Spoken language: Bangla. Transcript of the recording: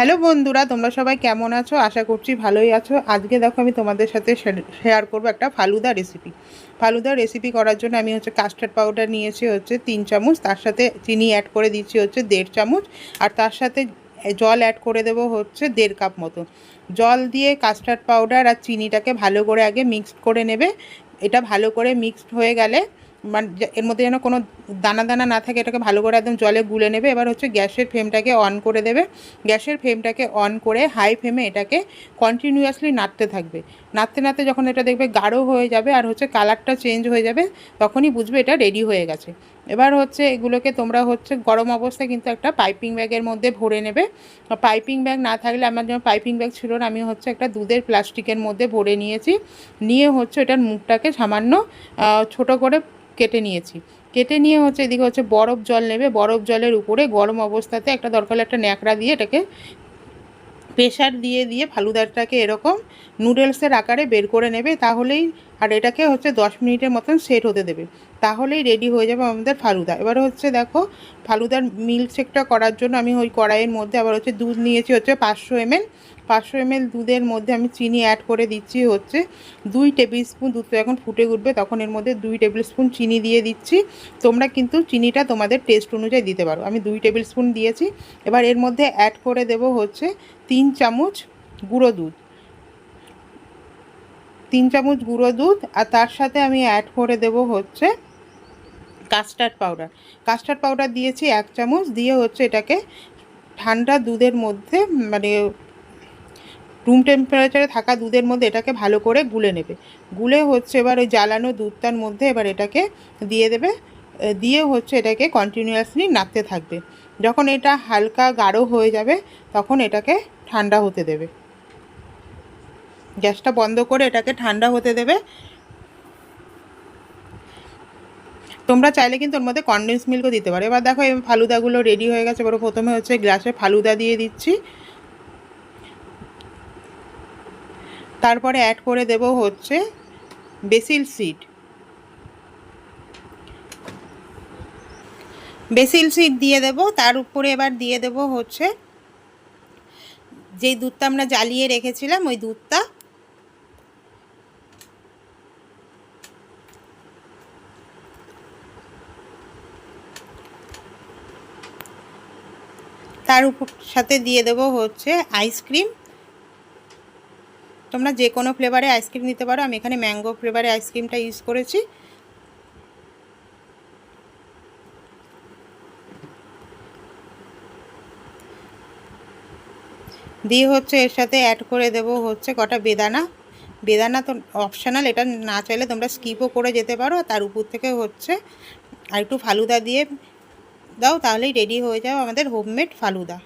হ্যালো বন্ধুরা, তোমরা সবাই কেমন আছো? আশা করছি ভালোই আছো। আজকে দেখো আমি তোমাদের সাথে শেয়ার করবো একটা ফালুদা রেসিপি। ফালুদা রেসিপি করার জন্য আমি কাস্টার্ড পাউডার নিয়েছি 3 চামচ, তার সাথে চিনি অ্যাড করে দিচ্ছি 1.5 চামচ, আর তার সাথে জল অ্যাড করে দেবো 1.5 কাপ মতো। জল দিয়ে কাস্টার্ড পাউডার আর চিনিটাকে ভালো করে আগে মিক্সড করে নেবে। এটা ভালো করে মিক্সড হয়ে গেলে মানে এর মধ্যে যেন কোনো দানা দানা না থাকে, এটাকে ভালো করে একদম জলে গুলে নেবে। এবার গ্যাসের ফ্লেমটাকে অন করে দেবে। গ্যাসের ফ্লেমটাকে অন করে হাই ফ্লেমে এটাকে কন্টিনিউয়াসলি নাড়তে থাকবে। নাড়তে নাড়তে যখন এটা দেখবে গাঢ় হয়ে যাবে আর কালারটা চেঞ্জ হয়ে যাবে, তখনই বুঝবে এটা রেডি হয়ে গেছে। এবার এগুলোকে তোমরা গরম অবস্থায় কিন্তু একটা পাইপিং ব্যাগের মধ্যে ভরে নেবে। পাইপিং ব্যাগ না থাকলে, আমার যেমন পাইপিং ব্যাগ ছিল না, আমি একটা দুধের প্লাস্টিকের মধ্যে ভরে নিয়েছি। নিয়ে এটার মুখটাকে সামান্য ছোট করে কেটে নিয়েছি। কেটে নিয়ে এদিকে বরফ জল নেবে। বরফ জলের উপরে গরম অবস্থাতে একটা দরকার হলে একটা ন্যাকড়া দিয়ে এটাকে প্রেশার দিয়ে দিয়ে ফালুদাটাকে এরকম নুডলসের আকারে বের করে নেবে। তাহলেই, আর এটাকে 10 মিনিটের মতন সেট হতে দেবে, তাহলেই রেডি হয়ে যাবে আমাদের ফালুদা। এবার দেখো, ফালুদার মিল্কশেকটা করার জন্য আমি ওই কড়াইয়ের মধ্যে আবার দুধ নিয়েছি 500 ml। 500 ml দুধের মধ্যে আমি চিনি অ্যাড করে দিচ্ছি 2 টেবিল স্পুন। দুধটা যখন ফুটে উঠবে তখন এর মধ্যে 2 টেবিল স্পুন চিনি দিয়ে দিচ্ছি। তোমরা কিন্তু চিনিটা তোমাদের টেস্ট অনুযায়ী দিতে পারো। আমি 2 টেবিল স্পুন দিয়েছি। এবার এর মধ্যে অ্যাড করে দেবো 3 চামচ গুঁড়ো দুধ। 3 চামচ গুঁড়ো দুধ, আর তার সাথে আমি অ্যাড করে দেবো কাস্টার্ড পাউডার। কাস্টার্ড পাউডার দিয়েছি 1 চামচ। দিয়ে এটাকে ঠান্ডা দুধের মধ্যে, মানে রুম টেম্পারেচারে থাকা দুধের মধ্যে এটাকে ভালো করে গুলে নেবে। গুলে এবার ওই জ্বালানো দুধটার মধ্যে এবার এটাকে দিয়ে দেবে। দিয়ে এটাকে কন্টিনিউয়াসলি নাড়তে থাকবে। যখন এটা হালকা গাঢ় হয়ে যাবে তখন এটাকে ঠান্ডা হতে দেবে। গ্যাসটা বন্ধ করে এটাকে ঠান্ডা হতে দেবে। তোমরা চাইলে কিন্তু ওর মধ্যে কনডেন্স মিল্কও দিতে পারো। এবার দেখো এই ফালুদাগুলো রেডি হয়ে গেছে। এবার প্রথমে গ্লাসে ফালুদা দিয়ে দিচ্ছি। তারপরে অ্যাড করে দেব বেসিল সিড। বেসিল সিড দিয়ে দেব। তার উপরে এবার দিয়ে দেব যেই দুধটা আমরা জ্বালিয়ে রেখেছিলাম ওই দুধটা। তার উপর সাথে দিয়ে দেব আইসক্রিম। তোমরা যে কোনো ফ্লেভারে আইসক্রিম দিতে পারো। আমি এখানে ম্যাঙ্গো ফ্লেভারে আইসক্রিমটা ইউজ করেছি। দিয়ে এর সাথে অ্যাড করে দেব কটা বেদানা। বেদানা তো অপশনাল, এটা না চাইলে তোমরা স্কিপও করে যেতে পারো। তার উপর থেকে আর একটু ফালুদা দিয়ে দাও, তাহলেই রেডি হয়ে যাবে আমাদের হোমমেড ফালুদা।